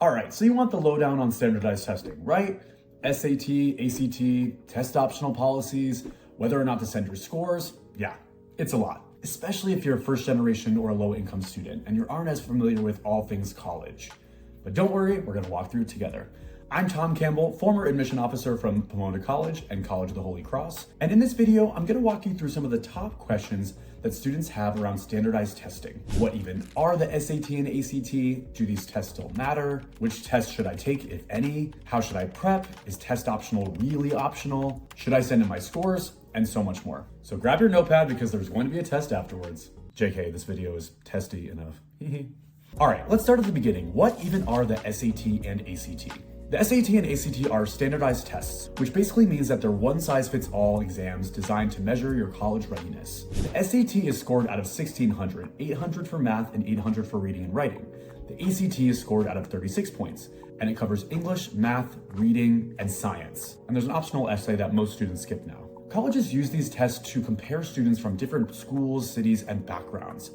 All right, so you want the lowdown on standardized testing, right? SAT, ACT, test optional policies, whether or not to send your scores. Yeah, it's a lot, especially if you're a first generation or a low income student and you aren't as familiar with all things college. But don't worry, we're gonna walk through it together. I'm Tom Campbell, former admission officer from Pomona College and College of the Holy Cross. And in this video, I'm gonna walk you through some of the top questions that students have around standardized testing. What even are the SAT and ACT? Do these tests still matter? Which tests should I take, if any? How should I prep? Is test optional really optional? Should I send in my scores? And so much more. So grab your notepad because there's going to be a test afterwards. JK, this video is testy enough. All right, let's start at the beginning. What even are the SAT and ACT? The SAT and ACT are standardized tests, which basically means that they're one-size-fits-all exams designed to measure your college readiness. The SAT is scored out of 1,600, 800 for math and 800 for reading and writing. The ACT is scored out of 36 points, and it covers English, math, reading, and science. And there's an optional essay that most students skip now. Colleges use these tests to compare students from different schools, cities, and backgrounds.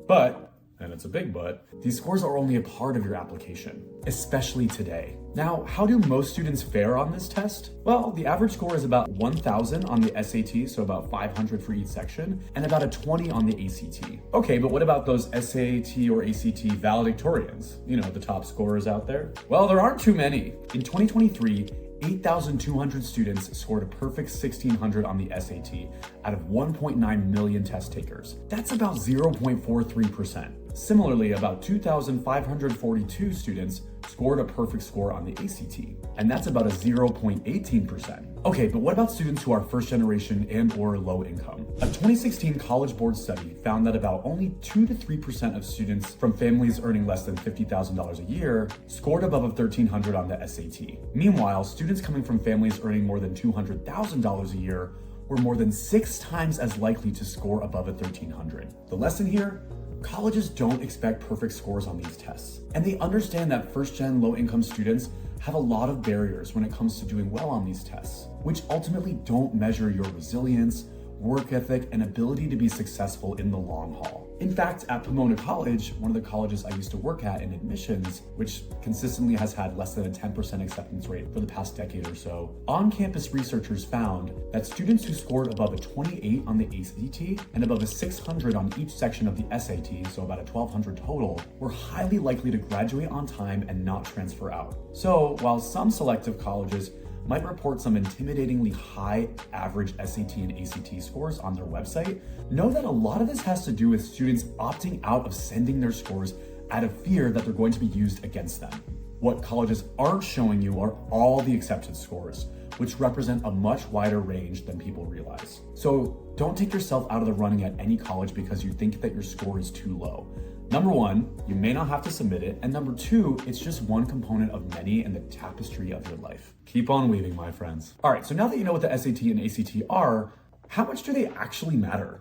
But, and it's a big but, these scores are only a part of your application, especially today. Now, how do most students fare on this test? Well, the average score is about 1,000 on the SAT, so about 500 for each section, and about a 20 on the ACT. Okay, but what about those SAT or ACT valedictorians? You know, the top scorers out there? Well, there aren't too many. In 2023, 8,200 students scored a perfect 1,600 on the SAT out of 1.9 million test takers. That's about 0.43%. Similarly, about 2,542 students scored a perfect score on the ACT, and that's about a 0.18%. Okay, but what about students who are first generation and or low income? A 2016 College Board study found that about only 2 to 3% of students from families earning less than $50,000 a year scored above a 1,300 on the SAT. Meanwhile, students coming from families earning more than $200,000 a year were more than 6 times as likely to score above a 1,300. The lesson here? Colleges don't expect perfect scores on these tests, and they understand that first-gen low-income students have a lot of barriers when it comes to doing well on these tests, which ultimately don't measure your resilience, work ethic, and ability to be successful in the long haul. In fact, at Pomona College, one of the colleges I used to work at in admissions, which consistently has had less than a 10% acceptance rate for the past decade or so, on-campus researchers found that students who scored above a 28 on the ACT and above a 600 on each section of the SAT, so about a 1,200 total, were highly likely to graduate on time and not transfer out. So while some selective colleges might report some intimidatingly high average SAT and ACT scores on their website, know that a lot of this has to do with students opting out of sending their scores out of fear that they're going to be used against them. What colleges aren't showing you are all the accepted scores, which represent a much wider range than people realize. So don't take yourself out of the running at any college because you think that your score is too low. Number one, you may not have to submit it, and number two, it's just one component of many in the tapestry of your life. Keep on weaving, my friends. All right, so now that you know what the SAT and ACT are, how much do they actually matter?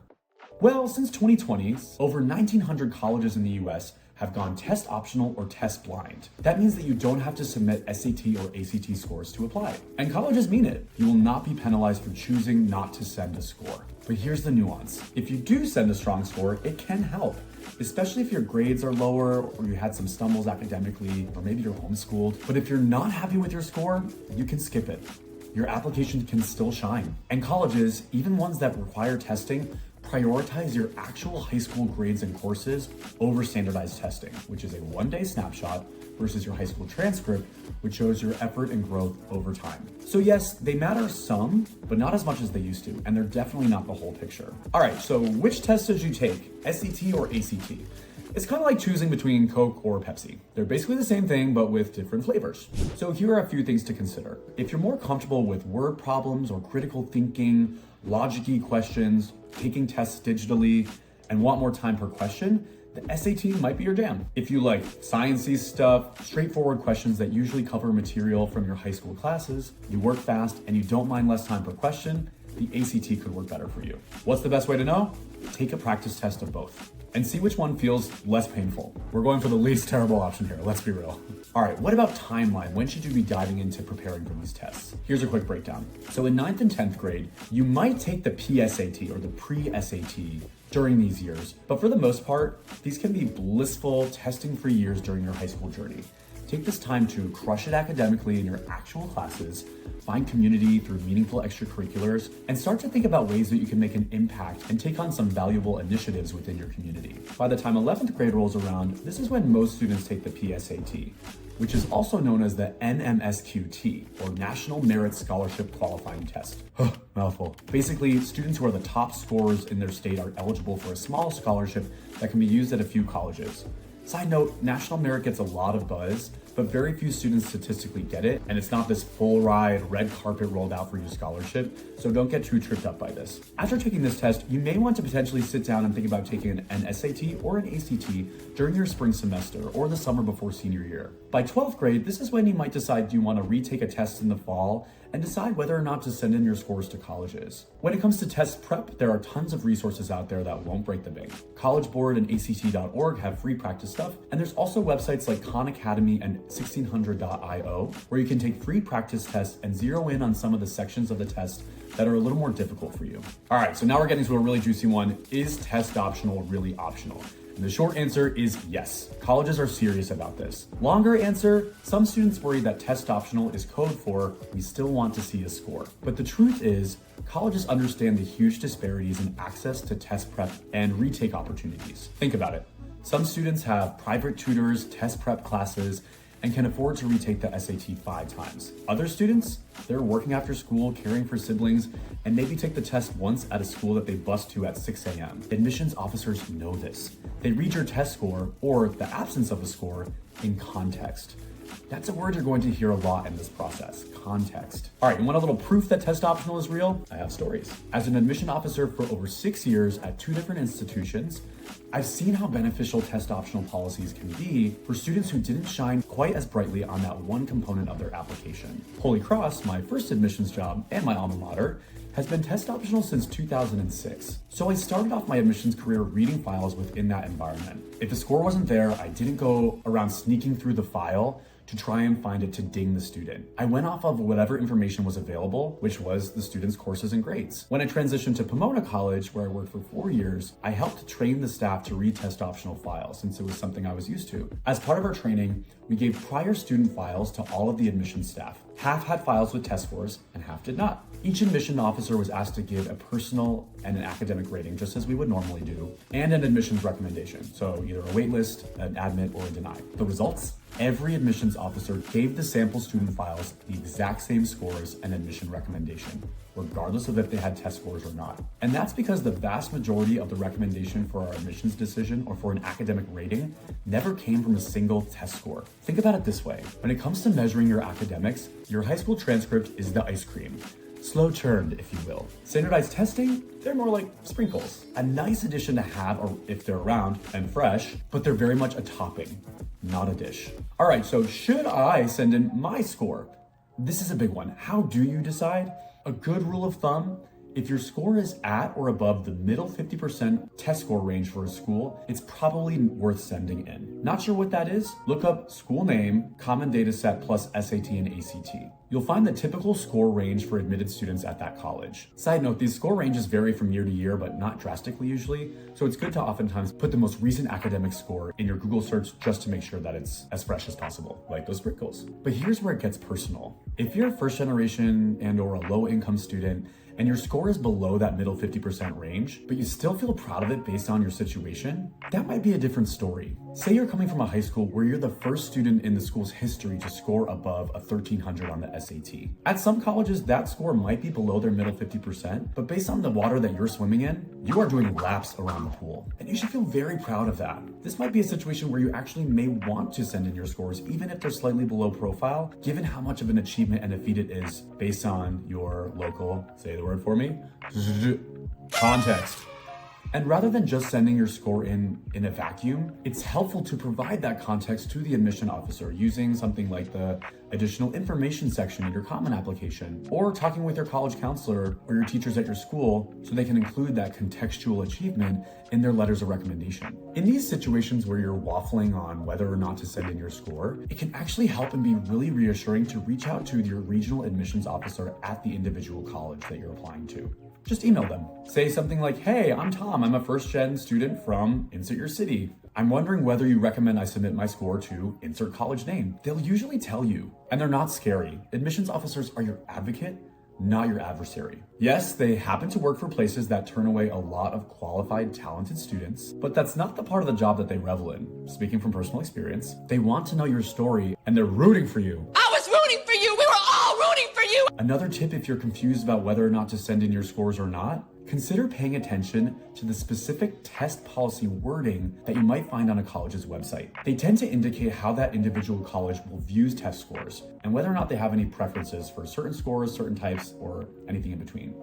Well, since 2020, over 1,900 colleges in the US have gone test optional or test blind. That means that you don't have to submit SAT or ACT scores to apply. And colleges mean it. You will not be penalized for choosing not to send a score. But here's the nuance. If you do send a strong score, it can help, especially if your grades are lower or you had some stumbles academically, or maybe you're homeschooled. But if you're not happy with your score, you can skip it. Your application can still shine. And colleges, even ones that require testing, prioritize your actual high school grades and courses over standardized testing, which is a one-day snapshot versus your high school transcript, which shows your effort and growth over time. So yes, they matter some, but not as much as they used to, and they're definitely not the whole picture. All right, so which test did you take, SAT or ACT? It's kind of like choosing between Coke or Pepsi. They're basically the same thing, but with different flavors. So here are a few things to consider. If you're more comfortable with word problems or critical thinking, logic-y questions, taking tests digitally, and want more time per question, the SAT might be your jam. If you like science-y stuff, straightforward questions that usually cover material from your high school classes, you work fast, and you don't mind less time per question, the ACT could work better for you. What's the best way to know? Take a practice test of both and see which one feels less painful. We're going for the least terrible option here, let's be real. All right, what about timeline? When should you be diving into preparing for these tests? Here's a quick breakdown. So in 9th and 10th grade, you might take the PSAT or the pre-SAT during these years, but for the most part, these can be blissful, testing-free years during your high school journey. Take this time to crush it academically in your actual classes, find community through meaningful extracurriculars, and start to think about ways that you can make an impact and take on some valuable initiatives within your community. By the time 11th grade rolls around, this is when most students take the PSAT, which is also known as the NMSQT, or National Merit Scholarship Qualifying Test. Mouthful. Basically, students who are the top scorers in their state are eligible for a small scholarship that can be used at a few colleges. Side note, National Merit gets a lot of buzz, but very few students statistically get it, and it's not this full ride, red carpet rolled out for your scholarship, so don't get too tripped up by this. After taking this test, you may want to potentially sit down and think about taking an SAT or an ACT during your spring semester or the summer before senior year. By 12th grade, this is when you might decide you want to retake a test in the fall and decide whether or not to send in your scores to colleges. When it comes to test prep, there are tons of resources out there that won't break the bank. College Board and ACT.org have free practice stuff, and there's also websites like Khan Academy and 1600.io where you can take free practice tests and zero in on some of the sections of the test that are a little more difficult for you. All right, so now we're getting to a really juicy one. Is test optional really optional? And the short answer is yes. Colleges are serious about this. Longer answer, some students worry that test optional is code for we still want to see a score. But the truth is, colleges understand the huge disparities in access to test prep and retake opportunities. Think about it. Some students have private tutors, test prep classes, and can afford to retake the SAT 5 times. Other students, they're working after school, caring for siblings, and maybe take the test once at a school that they bus to at 6 a.m. Admissions officers know this. They read your test score, or the absence of a score, in context. That's a word you're going to hear a lot in this process, context. All right, you want a little proof that test optional is real? I have stories. As an admission officer for over 6 years at 2 different institutions, I've seen how beneficial test optional policies can be for students who didn't shine quite as brightly on that one component of their application. Holy Cross, my first admissions job and my alma mater, has been test optional since 2006. So I started off my admissions career reading files within that environment. If a score wasn't there, I didn't go around sneaking through the file to try and find it to ding the student. I went off of whatever information was available, which was the student's courses and grades. When I transitioned to Pomona College, where I worked for 4 years, I helped train the staff to read test optional files since it was something I was used to. As part of our training, we gave prior student files to all of the admissions staff. Half had files with test scores and half did not. Each admission officer was asked to give a personal and an academic rating, just as we would normally do, and an admissions recommendation. So either a wait list, an admit, or a deny. The results? Every admissions officer gave the sample student files the exact same scores and admission recommendation, regardless of if they had test scores or not. And that's because the vast majority of the recommendation for our admissions decision or for an academic rating never came from a single test score. Think about it this way. When it comes to measuring your academics, your high school transcript is the ice cream. Slow churned, if you will. Standardized testing, they're more like sprinkles. A nice addition to have or if they're around and fresh, but they're very much a topping, not a dish. All right, so should I send in my score? This is a big one. How do you decide? A good rule of thumb, if your score is at or above the middle 50% test score range for a school, it's probably worth sending in. Not sure what that is? Look up school name, common data set plus SAT and ACT. You'll find the typical score range for admitted students at that college. Side note, these score ranges vary from year to year, but not drastically usually, so it's good to oftentimes put the most recent academic score in your Google search just to make sure that it's as fresh as possible, like those sprinkles. But here's where it gets personal. If you're a first generation and or a low income student, and your score is below that middle 50% range, but you still feel proud of it based on your situation, that might be a different story. Say you're coming from a high school where you're the first student in the school's history to score above a 1300 on the SAT. At some colleges, that score might be below their middle 50%, but based on the water that you're swimming in, you are doing laps around the pool. And you should feel very proud of that. This might be a situation where you actually may want to send in your scores, even if they're slightly below profile, given how much of an achievement and a feat it is based on your local, say the word for me, context. And rather than just sending your score in a vacuum, it's helpful to provide that context to the admission officer using something like the additional information section in your common application, or talking with your college counselor or your teachers at your school so they can include that contextual achievement in their letters of recommendation. In these situations where you're waffling on whether or not to send in your score, it can actually help and be really reassuring to reach out to your regional admissions officer at the individual college that you're applying to. Just email them. Say something like, hey, I'm Tom. I'm a first gen student from insert your city. I'm wondering whether you recommend I submit my score to insert college name. They'll usually tell you, and they're not scary. Admissions officers are your advocate, not your adversary. Yes, they happen to work for places that turn away a lot of qualified, talented students, but that's not the part of the job that they revel in. Speaking from personal experience, they want to know your story and they're rooting for you. I was rooting for you. We were all rooting for you. Another tip, if you're confused about whether or not to send in your scores or not, consider paying attention to the specific test policy wording that you might find on a college's website. They tend to indicate how that individual college will view test scores and whether or not they have any preferences for certain scores, certain types, or anything in between.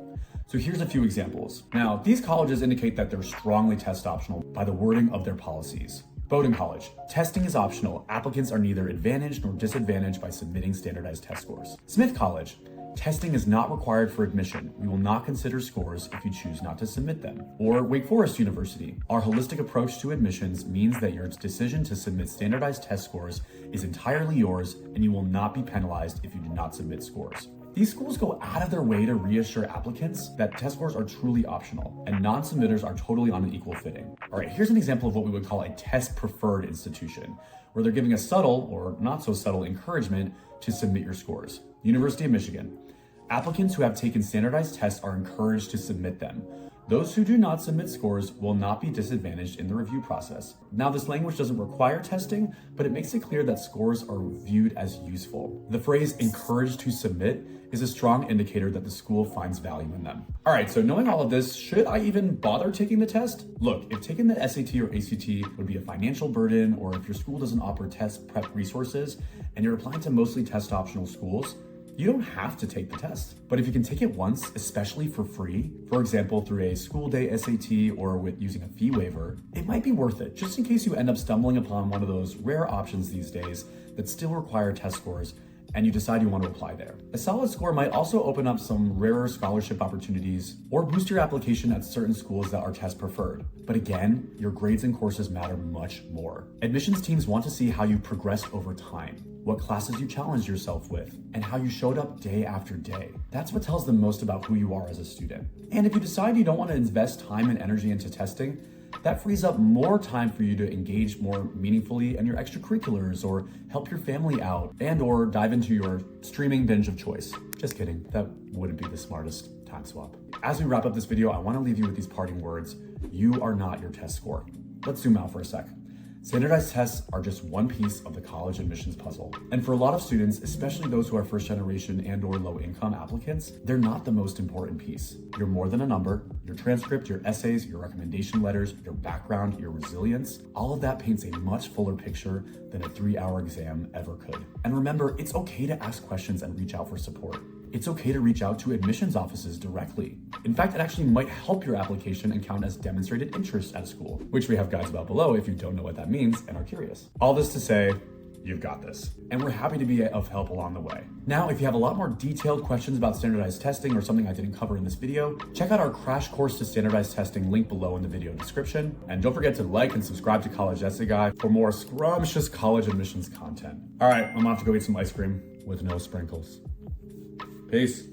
So here's a few examples. Now, these colleges indicate that they're strongly test optional by the wording of their policies. Bowdoin College. Testing is optional. Applicants are neither advantaged nor disadvantaged by submitting standardized test scores. Smith College. Testing is not required for admission. We will not consider scores if you choose not to submit them. Or Wake Forest University. Our holistic approach to admissions means that your decision to submit standardized test scores is entirely yours, and you will not be penalized if you do not submit scores. These schools go out of their way to reassure applicants that test scores are truly optional and non-submitters are totally on an equal footing. All right, here's an example of what we would call a test-preferred institution, where they're giving a subtle or not so subtle encouragement to submit your scores. University of Michigan. Applicants who have taken standardized tests are encouraged to submit them. Those who do not submit scores will not be disadvantaged in the review process. Now, this language doesn't require testing, but it makes it clear that scores are viewed as useful. The phrase encouraged to submit is a strong indicator that the school finds value in them. All right, so knowing all of this, should I even bother taking the test? Look, if taking the SAT or ACT would be a financial burden, or if your school doesn't offer test prep resources and you're applying to mostly test optional schools, you don't have to take the test. But if you can take it once, especially for free, for example, through a school day SAT or with using a fee waiver, it might be worth it, just in case you end up stumbling upon one of those rare options these days that still require test scores and you decide you want to apply there. A solid score might also open up some rarer scholarship opportunities or boost your application at certain schools that are test preferred. But again, your grades and courses matter much more. Admissions teams want to see how you progressed over time, what classes you challenged yourself with, and how you showed up day after day. That's what tells them most about who you are as a student. And if you decide you don't want to invest time and energy into testing, that frees up more time for you to engage more meaningfully in your extracurriculars or help your family out and or dive into your streaming binge of choice. Just kidding, that wouldn't be the smartest time swap. As we wrap up this video, I want to leave you with these parting words. You are not your test score. Let's zoom out for a sec. Standardized tests are just one piece of the college admissions puzzle. And for a lot of students, especially those who are first generation and or low income applicants, they're not the most important piece. You're more than a number. Your transcript, your essays, your recommendation letters, your background, your resilience, all of that paints a much fuller picture than a 3-hour exam ever could. And remember, it's okay to ask questions and reach out for support. It's okay to reach out to admissions offices directly. In fact, it actually might help your application and count as demonstrated interest at a school, which we have guides about below if you don't know what that means and are curious. All this to say, you've got this. And we're happy to be of help along the way. Now, if you have a lot more detailed questions about standardized testing or something I didn't cover in this video, check out our crash course to standardized testing link below in the video description. And don't forget to like and subscribe to College Essay Guy for more scrumptious college admissions content. All right, I'm off to go eat some ice cream with no sprinkles. Peace.